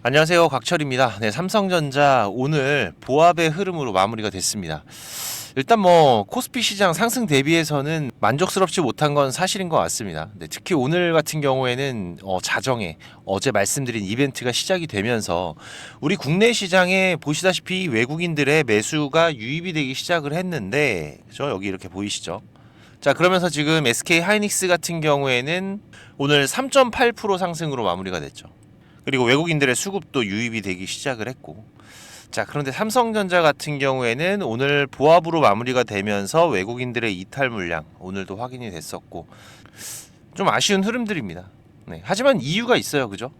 안녕하세요, 곽철입니다. 네, 삼성전자 오늘 보합의 흐름으로 마무리가 됐습니다. 일단 코스피 시장 상승 대비해서는 만족스럽지 못한 건 사실인 것 같습니다. 네, 특히 오늘 같은 경우에는 자정에 어제 말씀드린 이벤트가 시작이 되면서 우리 국내 시장에 보시다시피 외국인들의 매수가 유입이 되기 시작을 했는데, 그죠? 여기 이렇게 보이시죠? 자, 그러면서 지금 SK 하이닉스 같은 경우에는 오늘 3.8% 상승으로 마무리가 됐죠. 그리고 외국인들의 수급도 유입이 되기 시작을 했고, 자, 그런데 삼성전자 같은 경우에는 오늘 보합으로 마무리가 되면서 외국인들의 이탈 물량 오늘도 확인이 됐었고, 좀 아쉬운 흐름들입니다. 네, 하지만 이유가 있어요, 그죠?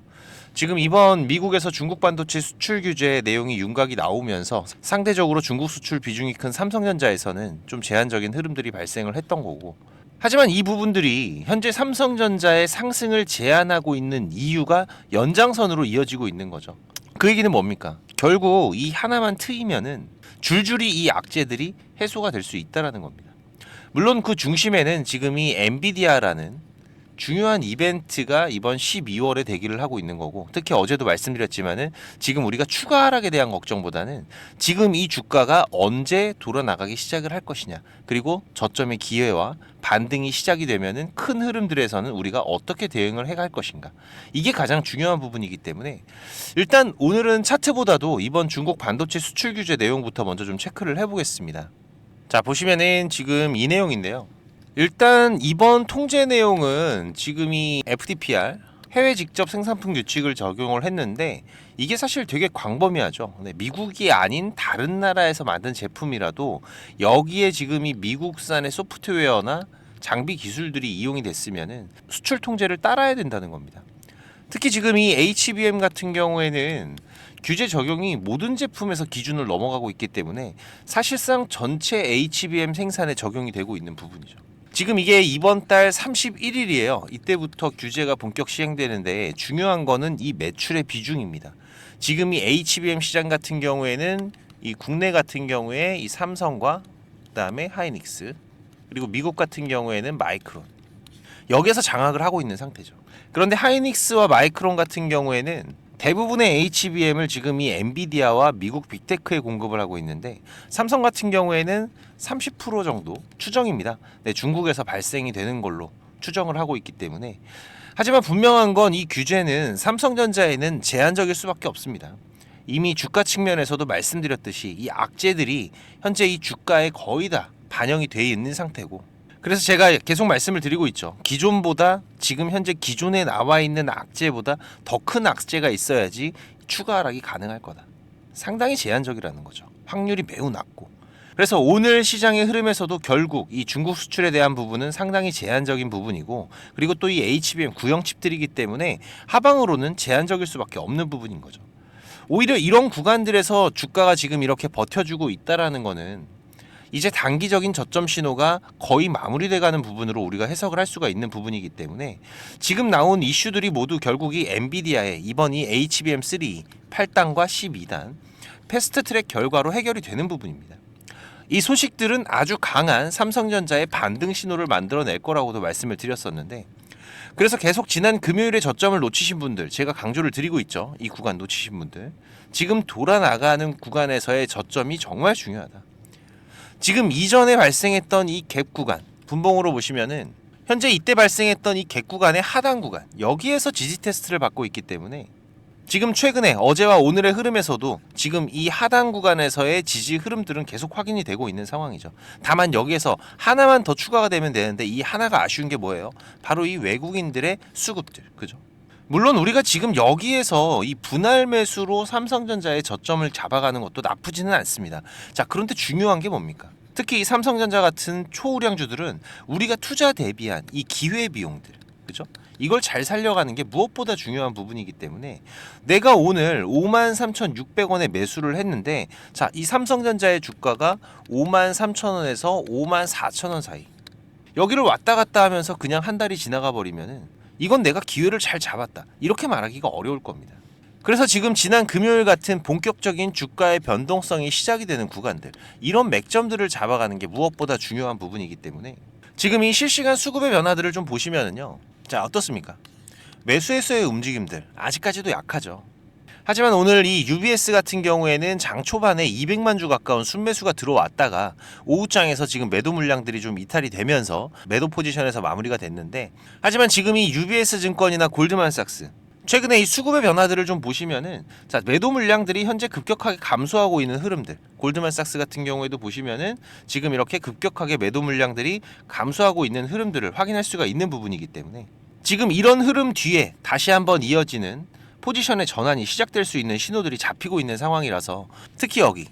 지금 이번 미국에서 중국 반도체 수출 규제 내용이 윤곽이 나오면서 상대적으로 중국 수출 비중이 큰 삼성전자에서는 좀 제한적인 흐름들이 발생을 했던 거고, 하지만 이 부분들이 현재 삼성전자의 상승을 제한하고 있는 이유가 연장선으로 이어지고 있는 거죠. 그 얘기는 뭡니까? 결국 이 하나만 트이면은 줄줄이 이 악재들이 해소가 될 수 있다라는 겁니다. 물론 그 중심에는 지금 이 엔비디아라는 중요한 이벤트가 이번 12월에 대기를 하고 있는 거고, 특히 어제도 말씀드렸지만은 지금 우리가 추가 하락에 대한 걱정보다는 지금 이 주가가 언제 돌아나가기 시작을 할 것이냐, 그리고 저점의 기회와 반등이 시작이 되면은 큰 흐름들에서는 우리가 어떻게 대응을 해갈 것인가, 이게 가장 중요한 부분이기 때문에 일단 오늘은 차트보다도 이번 중국 반도체 수출 규제 내용부터 먼저 좀 체크를 해보겠습니다. 자, 보시면은 지금 이 내용인데요. 일단 이번 통제 내용은 지금 이 FDPR 해외 직접 생산품 규칙을 적용을 했는데, 이게 사실 되게 광범위하죠. 네, 미국이 아닌 다른 나라에서 만든 제품이라도 여기에 지금 이 미국산의 소프트웨어나 장비 기술들이 이용이 됐으면은 수출 통제를 따라야 된다는 겁니다. 특히 지금 이 HBM 같은 경우에는 규제 적용이 모든 제품에서 기준을 넘어가고 있기 때문에 사실상 전체 HBM 생산에 적용이 되고 있는 부분이죠. 지금 이게 이번 달 31일이에요. 이때부터 규제가 본격 시행되는데, 중요한 거는 이 매출의 비중입니다. 지금 이 HBM 시장 같은 경우에는 이 국내 같은 경우에 이 삼성과 그다음에 하이닉스, 그리고 미국 같은 경우에는 마이크론, 여기에서 장악을 하고 있는 상태죠. 그런데 하이닉스와 마이크론 같은 경우에는 대부분의 HBM을 지금 이 엔비디아와 미국 빅테크에 공급을 하고 있는데, 삼성 같은 경우에는 30% 정도 추정입니다. 네, 중국에서 발생이 되는 걸로 추정을 하고 있기 때문에. 하지만 분명한 건 이 규제는 삼성전자에는 제한적일 수밖에 없습니다. 이미 주가 측면에서도 말씀드렸듯이 이 악재들이 현재 이 주가에 거의 다 반영이 돼 있는 상태고, 그래서 제가 계속 말씀을 드리고 있죠. 기존보다, 지금 현재 기존에 나와 있는 악재보다 더 큰 악재가 있어야지 추가 하락이 가능할 거다. 상당히 제한적이라는 거죠. 확률이 매우 낮고. 그래서 오늘 시장의 흐름에서도 결국 이 중국 수출에 대한 부분은 상당히 제한적인 부분이고, 그리고 또 이 HBM 구형 칩들이기 때문에 하방으로는 제한적일 수밖에 없는 부분인 거죠. 오히려 이런 구간들에서 주가가 지금 이렇게 버텨주고 있다라는 거는 이제 단기적인 저점 신호가 거의 마무리돼가는 부분으로 우리가 해석을 할 수가 있는 부분이기 때문에, 지금 나온 이슈들이 모두 결국 이 엔비디아의 이번 이 HBM3 8단과 12단 패스트 트랙 결과로 해결이 되는 부분입니다. 이 소식들은 아주 강한 삼성전자의 반등 신호를 만들어낼 거라고도 말씀을 드렸었는데, 그래서 계속 지난 금요일에 저점을 놓치신 분들, 제가 강조를 드리고 있죠. 이 구간 놓치신 분들, 지금 돌아나가는 구간에서의 저점이 정말 중요하다. 지금 이전에 발생했던 이 갭 구간, 분봉으로 보시면은 현재 이때 발생했던 이 갭 구간의 하단 구간, 여기에서 지지 테스트를 받고 있기 때문에 지금 최근에 어제와 오늘의 흐름에서도 지금 이 하단 구간에서의 지지 흐름들은 계속 확인이 되고 있는 상황이죠. 다만 여기에서 하나만 더 추가가 되면 되는데, 이 하나가 아쉬운 게 뭐예요? 바로 이 외국인들의 수급들, 그죠? 물론 우리가 지금 여기에서 이 분할 매수로 삼성전자의 저점을 잡아가는 것도 나쁘지는 않습니다. 자, 그런데 중요한 게 뭡니까? 특히 이 삼성전자 같은 초우량주들은 우리가 투자 대비한 이 기회 비용들, 그죠? 이걸 잘 살려가는 게 무엇보다 중요한 부분이기 때문에, 내가 오늘 53,600원에 매수를 했는데, 자, 이 삼성전자의 주가가 53,000원에서 54,000원 사이, 여기를 왔다 갔다 하면서 그냥 한 달이 지나가 버리면은 이건 내가 기회를 잘 잡았다, 이렇게 말하기가 어려울 겁니다. 그래서 지금 지난 금요일 같은 본격적인 주가의 변동성이 시작이 되는 구간들, 이런 맥점들을 잡아가는 게 무엇보다 중요한 부분이기 때문에 지금 이 실시간 수급의 변화들을 좀 보시면은요, 자, 어떻습니까? 매수에서의 움직임들 아직까지도 약하죠. 하지만 오늘 이 UBS 같은 경우에는 장 초반에 200만 주 가까운 순매수가 들어왔다가 오후장에서 지금 매도 물량들이 좀 이탈이 되면서 매도 포지션에서 마무리가 됐는데, 하지만 지금 이 UBS 증권이나 골드만삭스 최근에 이 수급의 변화들을 좀 보시면은, 자, 매도 물량들이 현재 급격하게 감소하고 있는 흐름들, 골드만삭스 같은 경우에도 보시면은 지금 이렇게 급격하게 매도 물량들이 감소하고 있는 흐름들을 확인할 수가 있는 부분이기 때문에, 지금 이런 흐름 뒤에 다시 한번 이어지는 포지션의 전환이 시작될 수 있는 신호들이 잡히고 있는 상황이라서, 특히 여기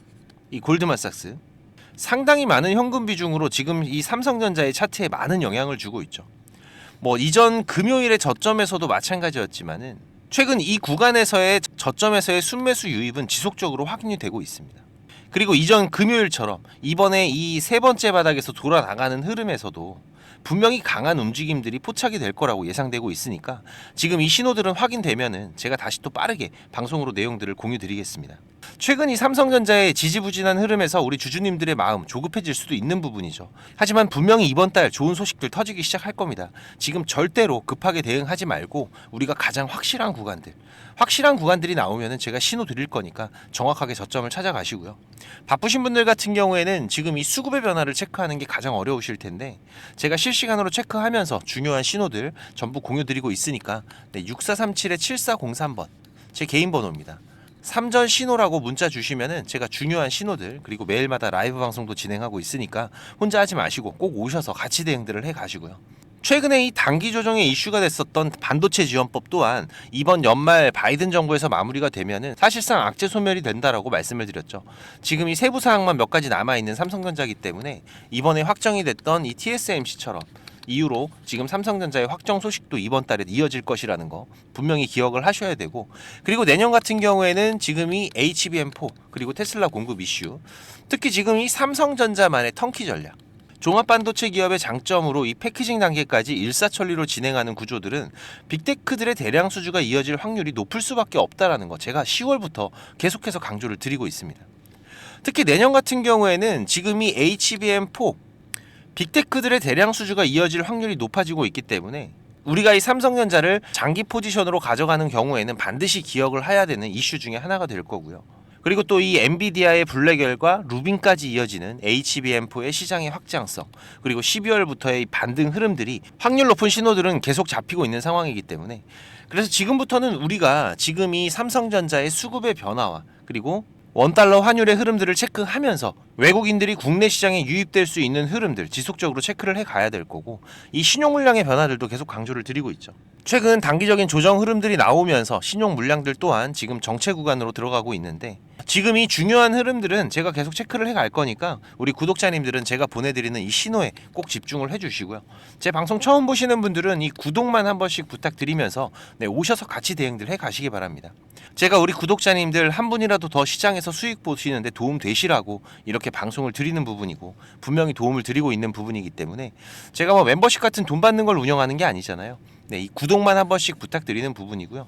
이 골드만삭스 상당히 많은 현금 비중으로 지금 이 삼성전자의 차트에 많은 영향을 주고 있죠. 뭐 이전 금요일의 저점에서도 마찬가지였지만은 최근 이 구간에서의 저점에서의 순매수 유입은 지속적으로 확인이 되고 있습니다. 그리고 이전 금요일처럼 이번에 이 세 번째 바닥에서 돌아 나가는 흐름에서도 분명히 강한 움직임들이 포착이 될 거라고 예상되고 있으니까, 지금 이 신호들은 확인되면은 제가 다시 또 빠르게 방송으로 내용들을 공유드리겠습니다. 최근 이 삼성전자의 지지부진한 흐름에서 우리 주주님들의 마음 조급해질 수도 있는 부분이죠. 하지만 분명히 이번 달 좋은 소식들 터지기 시작할 겁니다. 지금 절대로 급하게 대응하지 말고 우리가 가장 확실한 구간들이 나오면은 제가 신호 드릴 거니까 정확하게 저점을 찾아가시고요. 바쁘신 분들 같은 경우에는 지금 이 수급의 변화를 체크하는 게 가장 어려우실 텐데, 제가 실시간으로 체크하면서 중요한 신호들 전부 공유드리고 있으니까, 6437-7403번 제 개인 번호입니다. 3전 신호라고 문자 주시면은 제가 중요한 신호들, 그리고 매일마다 라이브 방송도 진행하고 있으니까 혼자 하지 마시고 꼭 오셔서 같이 대응들을 해 가시고요. 최근에 이 단기 조정에 이슈가 됐었던 반도체 지원법 또한 이번 연말 바이든 정부에서 마무리가 되면은 사실상 악재 소멸이 된다라고 말씀을 드렸죠. 지금 이 세부 사항만 몇 가지 남아 있는 삼성전자이기 때문에 이번에 확정이 됐던 이 TSMC처럼 이후로 지금 삼성전자의 확정 소식도 이번 달에 이어질 것이라는 거 분명히 기억을 하셔야 되고, 그리고 내년 같은 경우에는 지금 이 HBM4 그리고 테슬라 공급 이슈, 특히 지금 이 삼성전자만의 턴키 전략, 종합반도체 기업의 장점으로 이 패키징 단계까지 일사천리로 진행하는 구조들은 빅테크들의 대량 수주가 이어질 확률이 높을 수밖에 없다라는 거 제가 10월부터 계속해서 강조를 드리고 있습니다. 특히 내년 같은 경우에는 지금 이 HBM4 빅테크들의 대량 수주가 이어질 확률이 높아지고 있기 때문에 우리가 이 삼성전자를 장기 포지션으로 가져가는 경우에는 반드시 기억을 해야 되는 이슈 중에 하나가 될 거고요. 그리고 또 이 엔비디아의 블랙열과 루빈까지 이어지는 HBM4의 시장의 확장성, 그리고 12월부터의 반등 흐름들이 확률 높은 신호들은 계속 잡히고 있는 상황이기 때문에, 그래서 지금부터는 우리가 지금 이 삼성전자의 수급의 변화와 그리고 원달러 환율의 흐름들을 체크하면서 외국인들이 국내 시장에 유입될 수 있는 흐름들 지속적으로 체크를 해 가야 될 거고, 이 신용 물량의 변화들도 계속 강조를 드리고 있죠. 최근 단기적인 조정 흐름들이 나오면서 신용 물량들 또한 지금 정체 구간으로 들어가고 있는데, 지금 이 중요한 흐름들은 제가 계속 체크를 해 갈 거니까 우리 구독자님들은 제가 보내드리는 이 신호에 꼭 집중을 해주시고요. 제 방송 처음 보시는 분들은 이 구독만 한 번씩 부탁드리면서 오셔서 같이 대응들 해 가시기 바랍니다. 제가 우리 구독자님들 한 분이라도 더 시장에서 수익 보시는데 도움 되시라고 이렇게 방송을 드리는 부분이고, 분명히 도움을 드리고 있는 부분이기 때문에 제가 뭐 멤버십 같은 돈 받는 걸 운영하는 게 아니잖아요. 이 구독만 한 번씩 부탁드리는 부분이고요.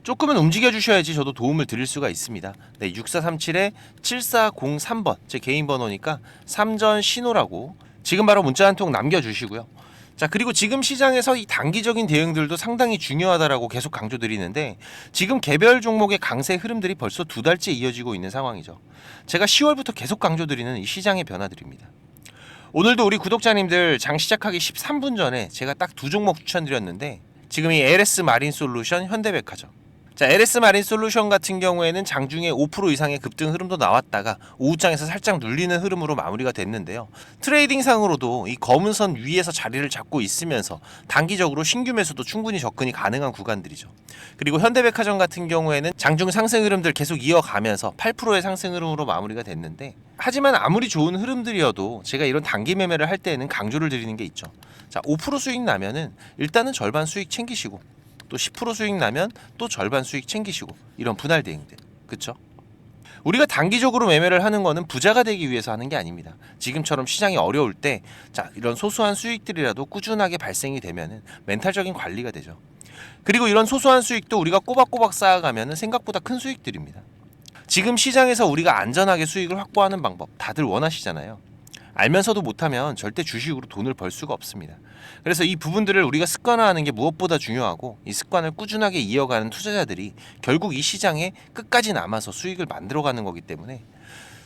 조금은 움직여 주셔야지 저도 도움을 드릴 수가 있습니다. 6437-7403번 제 개인 번호니까 3전 신호라고 지금 바로 문자 한 통 남겨주시고요. 자, 그리고 지금 시장에서 이 단기적인 대응들도 상당히 중요하다라고 계속 강조드리는데, 지금 개별 종목의 강세 흐름들이 벌써 2달째 이어지고 있는 상황이죠. 제가 10월부터 계속 강조드리는 이 시장의 변화들입니다. 오늘도 우리 구독자님들 장 시작하기 13분 전에 제가 딱 2종목 추천드렸는데, 지금 이 LS 마린 솔루션, 현대백화점. 자, LS 마린 솔루션 같은 경우에는 장중에 5% 이상의 급등 흐름도 나왔다가 오후장에서 살짝 눌리는 흐름으로 마무리가 됐는데요. 트레이딩상으로도 이 검은 선 위에서 자리를 잡고 있으면서 단기적으로 신규 매수도 충분히 접근이 가능한 구간들이죠. 그리고 현대백화점 같은 경우에는 장중 상승 흐름들 계속 이어가면서 8%의 상승 흐름으로 마무리가 됐는데, 하지만 아무리 좋은 흐름들이어도 제가 이런 단기 매매를 할 때에는 강조를 드리는 게 있죠. 자, 5% 수익 나면은 일단은 절반 수익 챙기시고, 또 10% 수익 나면 또 절반 수익 챙기시고, 이런 분할 대응들, 그쵸? 우리가 단기적으로 매매를 하는 거는 부자가 되기 위해서 하는 게 아닙니다. 지금처럼 시장이 어려울 때, 자, 이런 소소한 수익들이라도 꾸준하게 발생이 되면은 멘탈적인 관리가 되죠. 그리고 이런 소소한 수익도 우리가 꼬박꼬박 쌓아가면은 생각보다 큰 수익들입니다. 지금 시장에서 우리가 안전하게 수익을 확보하는 방법 다들 원하시잖아요. 알면서도 못하면 절대 주식으로 돈을 벌 수가 없습니다. 그래서 이 부분들을 우리가 습관화하는 게 무엇보다 중요하고, 이 습관을 꾸준하게 이어가는 투자자들이 결국 이 시장에 끝까지 남아서 수익을 만들어가는 거기 때문에,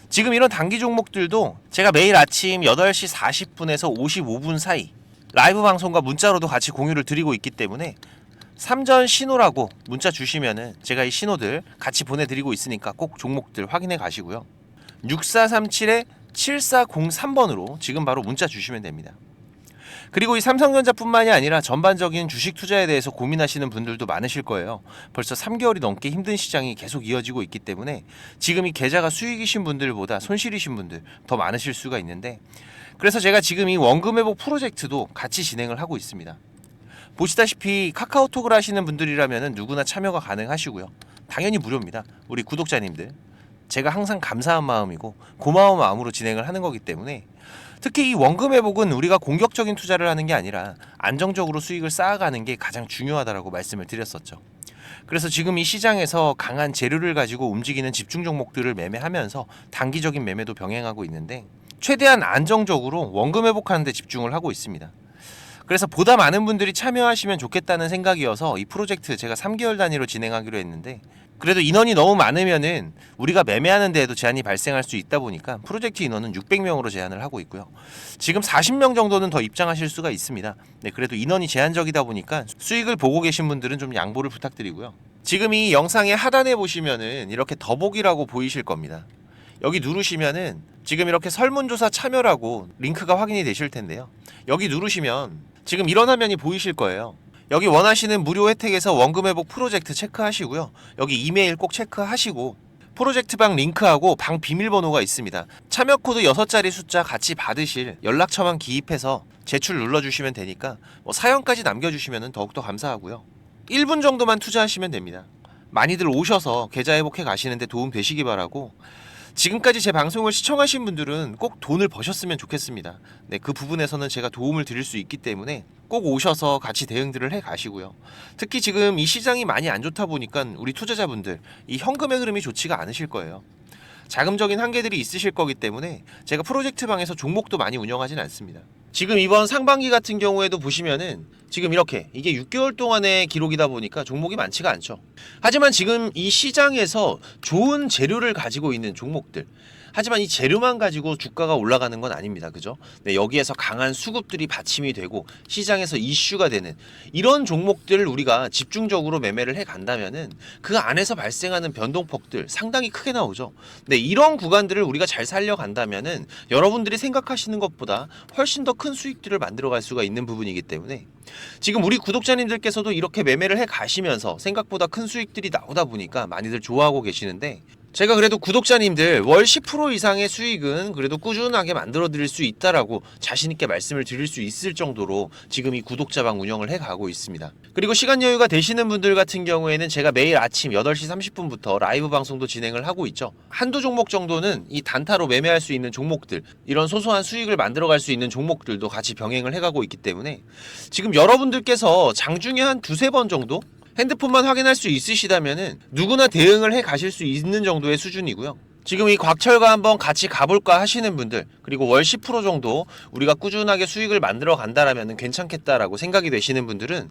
지금 이런 단기 종목들도 제가 매일 아침 8시 40분에서 55분 사이 라이브 방송과 문자로도 같이 공유를 드리고 있기 때문에, 삼전 신호라고 문자 주시면은 제가 이 신호들 같이 보내드리고 있으니까 꼭 종목들 확인해 가시고요. 6437-7403번으로 지금 바로 문자 주시면 됩니다. 그리고 이 삼성전자뿐만이 아니라 전반적인 주식 투자에 대해서 고민하시는 분들도 많으실 거예요. 벌써 3개월이 넘게 힘든 시장이 계속 이어지고 있기 때문에 지금 이 계좌가 수익이신 분들보다 손실이신 분들 더 많으실 수가 있는데, 그래서 제가 지금 이 원금 회복 프로젝트도 같이 진행을 하고 있습니다. 보시다시피 카카오톡을 하시는 분들이라면 누구나 참여가 가능하시고요. 당연히 무료입니다. 우리 구독자님들, 제가 항상 감사한 마음이고 고마운 마음으로 진행을 하는 거기 때문에, 특히 이 원금 회복은 우리가 공격적인 투자를 하는 게 아니라 안정적으로 수익을 쌓아가는 게 가장 중요하다라고 말씀을 드렸었죠. 그래서 지금 이 시장에서 강한 재료를 가지고 움직이는 집중 종목들을 매매하면서 단기적인 매매도 병행하고 있는데, 최대한 안정적으로 원금 회복하는 데 집중을 하고 있습니다. 그래서 보다 많은 분들이 참여하시면 좋겠다는 생각이어서 이 프로젝트 제가 3개월 단위로 진행하기로 했는데, 그래도 인원이 너무 많으면은 우리가 매매하는 데에도 제한이 발생할 수 있다 보니까 프로젝트 인원은 600명으로 제한을 하고 있고요. 지금 40명 정도는 더 입장하실 수가 있습니다. 네, 그래도 인원이 제한적이다 보니까 수익을 보고 계신 분들은 좀 양보를 부탁드리고요. 지금 이 영상의 하단에 보시면은 이렇게 더보기라고 보이실 겁니다. 여기 누르시면은 지금 이렇게 설문조사 참여라고 링크가 확인이 되실 텐데요. 여기 누르시면 지금 이런 화면이 보이실 거예요. 여기 원하시는 무료 혜택에서 원금 회복 프로젝트 체크하시고요. 여기 이메일 꼭 체크하시고, 프로젝트방 링크하고 방 비밀번호가 있습니다. 참여 코드 6자리 숫자 같이 받으실 연락처만 기입해서 제출 눌러주시면 되니까 사연까지 남겨주시면 더욱더 감사하고요. 1분 정도만 투자하시면 됩니다. 많이들 오셔서 계좌 회복해 가시는데 도움 되시기 바라고, 지금까지 제 방송을 시청하신 분들은 꼭 돈을 버셨으면 좋겠습니다. 네, 그 부분에서는 제가 도움을 드릴 수 있기 때문에 꼭 오셔서 같이 대응들을 해 가시고요. 특히 지금 이 시장이 많이 안 좋다 보니까 우리 투자자분들 이 현금의 흐름이 좋지가 않으실 거예요. 자금적인 한계들이 있으실 거기 때문에 제가 프로젝트 방에서 종목도 많이 운영하진 않습니다. 지금 이번 상반기 같은 경우에도 보시면은 지금 이렇게 이게 6개월 동안의 기록이다 보니까 종목이 많지가 않죠. 하지만 지금 이 시장에서 좋은 재료를 가지고 있는 종목들, 하지만 이 재료만 가지고 주가가 올라가는 건 아닙니다. 그죠? 네, 여기에서 강한 수급들이 받침이 되고 시장에서 이슈가 되는 이런 종목들을 우리가 집중적으로 매매를 해 간다면은 그 안에서 발생하는 변동폭들 상당히 크게 나오죠. 네, 이런 구간들을 우리가 잘 살려간다면은 여러분들이 생각하시는 것보다 훨씬 더 큰 수익들을 만들어갈 수가 있는 부분이기 때문에, 지금 우리 구독자님들께서도 이렇게 매매를 해 가시면서 생각보다 큰 수익들이 나오다 보니까 많이들 좋아하고 계시는데, 제가 그래도 구독자님들 월 10% 이상의 수익은 그래도 꾸준하게 만들어 드릴 수 있다라고 자신있게 말씀을 드릴 수 있을 정도로 지금 이 구독자방 운영을 해 가고 있습니다. 그리고 시간 여유가 되시는 분들 같은 경우에는 제가 매일 아침 8시 30분부터 라이브 방송도 진행을 하고 있죠. 한두 종목 정도는 이 단타로 매매할 수 있는 종목들, 이런 소소한 수익을 만들어 갈 수 있는 종목들도 같이 병행을 해 가고 있기 때문에, 지금 여러분들께서 장중에 한 두세 번 정도 핸드폰만 확인할 수 있으시다면은 누구나 대응을 해 가실 수 있는 정도의 수준이고요. 지금 이 곽철과 한번 같이 가볼까 하시는 분들, 그리고 월 10% 정도 우리가 꾸준하게 수익을 만들어 간다라면 괜찮겠다라고 생각이 되시는 분들은,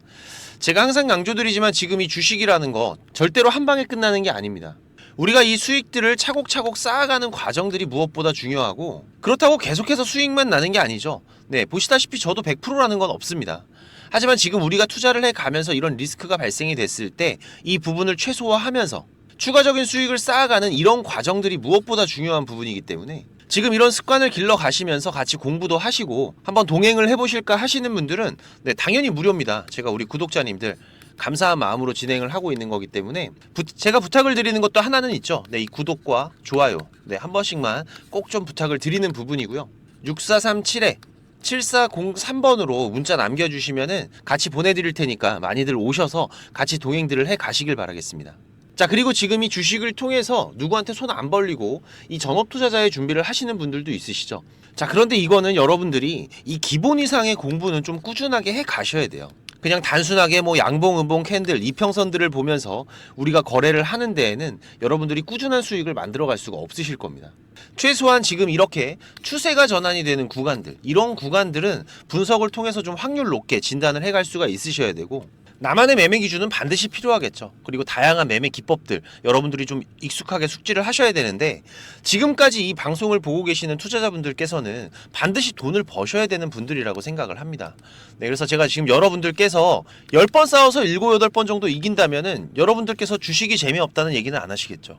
제가 항상 강조드리지만 지금 이 주식이라는 거 절대로 한 방에 끝나는 게 아닙니다. 우리가 이 수익들을 차곡차곡 쌓아가는 과정들이 무엇보다 중요하고, 그렇다고 계속해서 수익만 나는 게 아니죠. 네, 보시다시피 저도 100%라는 건 없습니다. 하지만 지금 우리가 투자를 해가면서 이런 리스크가 발생이 됐을 때 이 부분을 최소화하면서 추가적인 수익을 쌓아가는 이런 과정들이 무엇보다 중요한 부분이기 때문에, 지금 이런 습관을 길러 가시면서 같이 공부도 하시고 한번 동행을 해보실까 하시는 분들은 네, 당연히 무료입니다. 제가 우리 구독자님들 감사한 마음으로 진행을 하고 있는 거기 때문에 제가 부탁을 드리는 것도 하나는 있죠. 네, 이 구독과 좋아요 네, 한 번씩만 꼭 좀 부탁을 드리는 부분이고요. 6437-7403번으로 문자 남겨주시면은 같이 보내드릴 테니까 많이들 오셔서 같이 동행들을 해 가시길 바라겠습니다. 자, 그리고 지금 이 주식을 통해서 누구한테 손 안 벌리고 이 전업 투자자의 준비를 하시는 분들도 있으시죠. 자, 그런데 이거는 여러분들이 이 기본 이상의 공부는 좀 꾸준하게 해 가셔야 돼요. 그냥 단순하게 뭐 양봉, 음봉, 캔들, 이평선들을 보면서 우리가 거래를 하는 데에는 여러분들이 꾸준한 수익을 만들어갈 수가 없으실 겁니다. 최소한 지금 이렇게 추세가 전환이 되는 구간들, 이런 구간들은 분석을 통해서 좀 확률 높게 진단을 해갈 수가 있으셔야 되고, 나만의 매매 기준은 반드시 필요하겠죠. 그리고 다양한 매매 기법들 여러분들이 좀 익숙하게 숙지를 하셔야 되는데, 지금까지 이 방송을 보고 계시는 투자자분들께서는 반드시 돈을 버셔야 되는 분들이라고 생각을 합니다. 네, 그래서 제가 지금 여러분들께서 10번 싸워서 7, 8번 정도 이긴다면은 여러분들께서 주식이 재미없다는 얘기는 안 하시겠죠.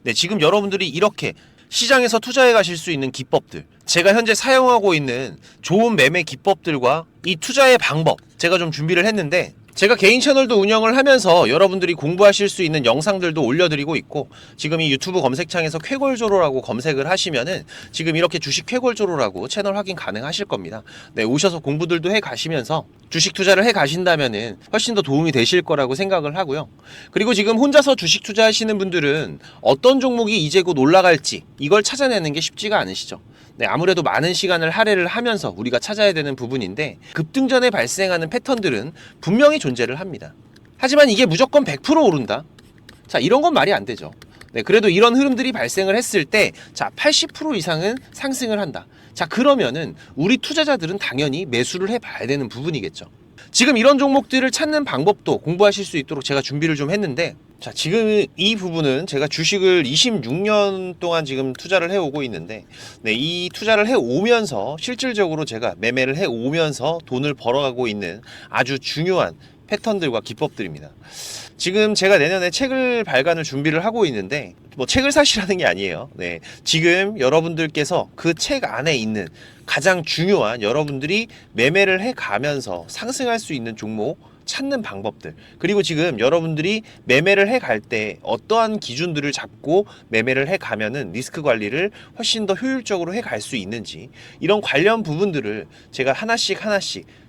네, 지금 여러분들이 이렇게 시장에서 투자해 가실 수 있는 기법들, 제가 현재 사용하고 있는 좋은 매매 기법들과 이 투자의 방법, 제가 좀 준비를 했는데, 제가 개인 채널도 운영을 하면서 여러분들이 공부하실 수 있는 영상들도 올려드리고 있고, 지금 이 유튜브 검색창에서 쾌골조로라고 검색을 하시면은 지금 이렇게 주식 쾌골조로라고 채널 확인 가능하실 겁니다. 네, 오셔서 공부들도 해 가시면서 주식 투자를 해 가신다면은 훨씬 더 도움이 되실 거라고 생각을 하고요. 그리고 지금 혼자서 주식 투자하시는 분들은 어떤 종목이 이제 곧 올라갈지 이걸 찾아내는 게 쉽지가 않으시죠. 네, 아무래도 많은 시간을 할애를 하면서 우리가 찾아야 되는 부분인데, 급등전에 발생하는 패턴들은 분명히 존재를 합니다. 하지만 이게 무조건 100% 오른다? 자, 이런 건 말이 안 되죠. 네, 그래도 이런 흐름들이 발생을 했을 때, 자, 80% 이상은 상승을 한다. 자, 그러면은 우리 투자자들은 당연히 매수를 해봐야 되는 부분이겠죠. 지금 이런 종목들을 찾는 방법도 공부하실 수 있도록 제가 준비를 좀 했는데, 자, 지금 이 부분은 제가 주식을 26년 동안 지금 투자를 해오고 있는데, 네, 이 투자를 해오면서 실질적으로 제가 매매를 해오면서 돈을 벌어가고 있는 아주 중요한 패턴들과 기법들입니다. 지금 제가 내년에 책을 발간을 준비를 하고 있는데, 뭐 책을 사시라는 게 아니에요. 네, 지금 여러분들께서 그 책 안에 있는 가장 중요한 여러분들이 매매를 해가면서 상승할 수 있는 종목 찾는 방법들, 그리고 지금 여러분들이 매매를 해갈 때 어떠한 기준들을 잡고 매매를 해가면은 리스크 관리를 훨씬 더 효율적으로 해갈 수 있는지, 이런 관련 부분들을 제가 하나씩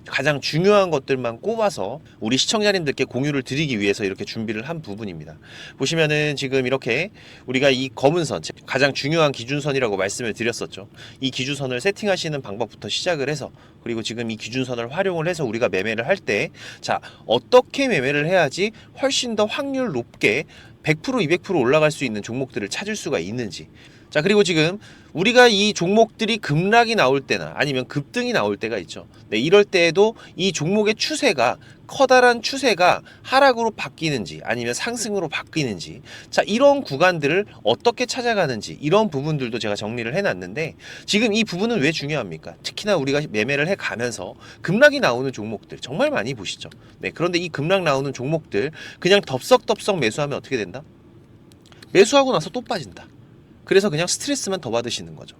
가장 중요한 것들만 꼽아서 우리 시청자님들께 공유를 드리기 위해서 이렇게 준비를 한 부분입니다. 보시면은 지금 이렇게 우리가 이 검은 선, 가장 중요한 기준선이라고 말씀을 드렸었죠. 이 기준선을 세팅하시는 방법부터 시작을 해서, 그리고 지금 이 기준선을 활용을 해서 우리가 매매를 할 때, 자, 어떻게 매매를 해야지 훨씬 더 확률 높게 100%, 200% 올라갈 수 있는 종목들을 찾을 수가 있는지. 자, 그리고 지금 우리가 이 종목들이 급락이 나올 때나 아니면 급등이 나올 때가 있죠. 네, 이럴 때에도 이 종목의 추세가, 커다란 추세가 하락으로 바뀌는지 아니면 상승으로 바뀌는지, 자, 이런 구간들을 어떻게 찾아가는지, 이런 부분들도 제가 정리를 해놨는데, 지금 이 부분은 왜 중요합니까? 특히나 우리가 매매를 해가면서 급락이 나오는 종목들 정말 많이 보시죠. 네, 그런데 이 급락 나오는 종목들 그냥 덥석덥석 매수하면 어떻게 된다? 매수하고 나서 또 빠진다. 그래서 그냥 스트레스만 더 받으시는 거죠.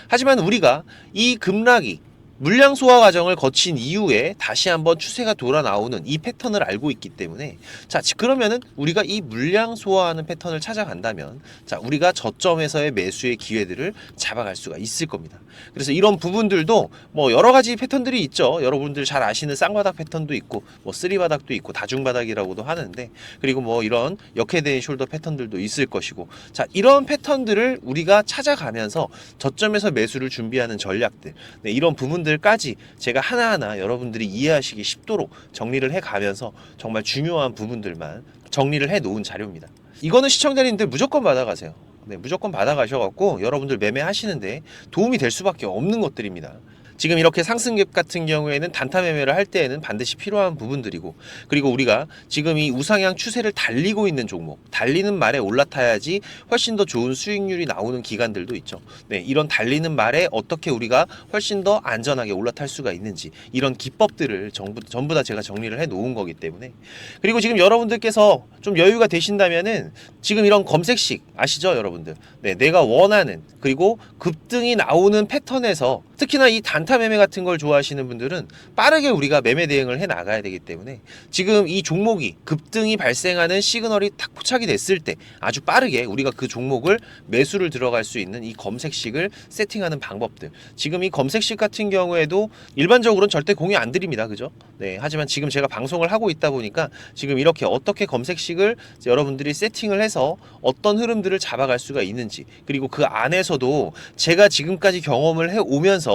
하지만 우리가 이 급락이 물량 소화 과정을 거친 이후에 다시 한번 추세가 돌아 나오는 이 패턴을 알고 있기 때문에, 자, 그러면은 우리가 이 물량 소화하는 패턴을 찾아간다면, 자, 우리가 저점에서의 매수의 기회들을 잡아갈 수가 있을 겁니다. 그래서 이런 부분들도 뭐 여러 가지 패턴들이 있죠. 여러분들 잘 아시는 쌍바닥 패턴도 있고, 뭐 쓰리바닥도 있고, 다중바닥이라고도 하는데, 그리고 뭐 이런 역헤드앤 숄더 패턴들도 있을 것이고, 자, 이런 패턴들을 우리가 찾아가면서 저점에서 매수를 준비하는 전략들, 네, 이런 부분들까지 제가 하나하나 여러분들이 이해하시기 쉽도록 정리를 해가면서 정말 중요한 부분들만 정리를 해 놓은 자료입니다. 이거는 시청자님들 무조건 받아가세요. 네, 무조건 받아가셔갖고 여러분들 매매하시는데 도움이 될 수밖에 없는 것들입니다. 지금 이렇게 상승갭 같은 경우에는 단타 매매를 할 때에는 반드시 필요한 부분들이고, 그리고 우리가 지금 이 우상향 추세를 달리고 있는 종목, 달리는 말에 올라타야지 훨씬 더 좋은 수익률이 나오는 기간들도 있죠. 네, 이런 달리는 말에 어떻게 우리가 훨씬 더 안전하게 올라탈 수가 있는지, 이런 기법들을 전부 다 제가 정리를 해 놓은 거기 때문에. 그리고 지금 여러분들께서 좀 여유가 되신다면은 지금 이런 검색식 아시죠, 여러분들? 네, 내가 원하는, 그리고 급등이 나오는 패턴에서, 특히나 이 단타 매매 같은 걸 좋아하시는 분들은 빠르게 우리가 매매 대응을 해 나가야 되기 때문에, 지금 이 종목이 급등이 발생하는 시그널이 딱 포착이 됐을 때 아주 빠르게 우리가 그 종목을 매수를 들어갈 수 있는 이 검색식을 세팅하는 방법들, 지금 이 검색식 같은 경우에도 일반적으로는 절대 공유 안 드립니다. 그죠? 네, 하지만 지금 제가 방송을 하고 있다 보니까 지금 이렇게 어떻게 검색식을 여러분들이 세팅을 해서 어떤 흐름들을 잡아갈 수가 있는지, 그리고 그 안에서도 제가 지금까지 경험을 해 오면서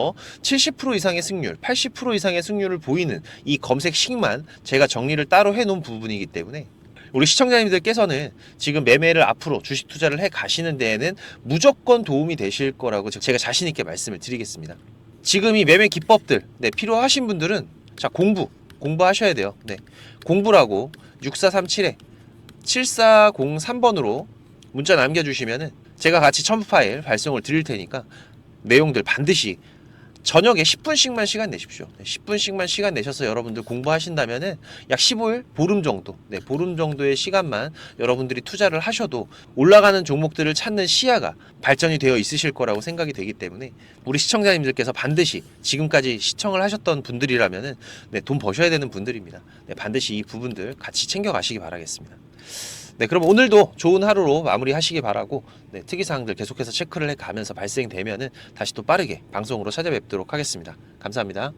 70% 이상의 승률, 80% 이상의 승률을 보이는 이 검색식만 제가 정리를 따로 해놓은 부분이기 때문에 우리 시청자님들께서는 지금 매매를 앞으로 주식 투자를 해 가시는 데에는 무조건 도움이 되실 거라고 제가 자신 있게 말씀을 드리겠습니다. 지금 이 매매 기법들 필요하신 분들은 자 공부하셔야 돼요. 공부라고 6437에 7403번으로 문자 남겨주시면은 제가 같이 첨부 파일 발송을 드릴 테니까 내용들 반드시 저녁에 10분씩만 시간 내십시오. 10분씩만 시간 내셔서 여러분들 공부하신다면은 약 15일, 보름 정도, 보름 정도의 시간만 여러분들이 투자를 하셔도 올라가는 종목들을 찾는 시야가 발전이 되어 있으실 거라고 생각이 되기 때문에 우리 시청자님들께서 반드시 지금까지 시청을 하셨던 분들이라면은 돈 버셔야 되는 분들입니다. 반드시 이 부분들 같이 챙겨가시기 바라겠습니다. 그럼 오늘도 좋은 하루로 마무리하시기 바라고 특이사항들 계속해서 체크를 해가면서 발생되면은 다시 또 빠르게 방송으로 찾아뵙도록 하겠습니다. 감사합니다.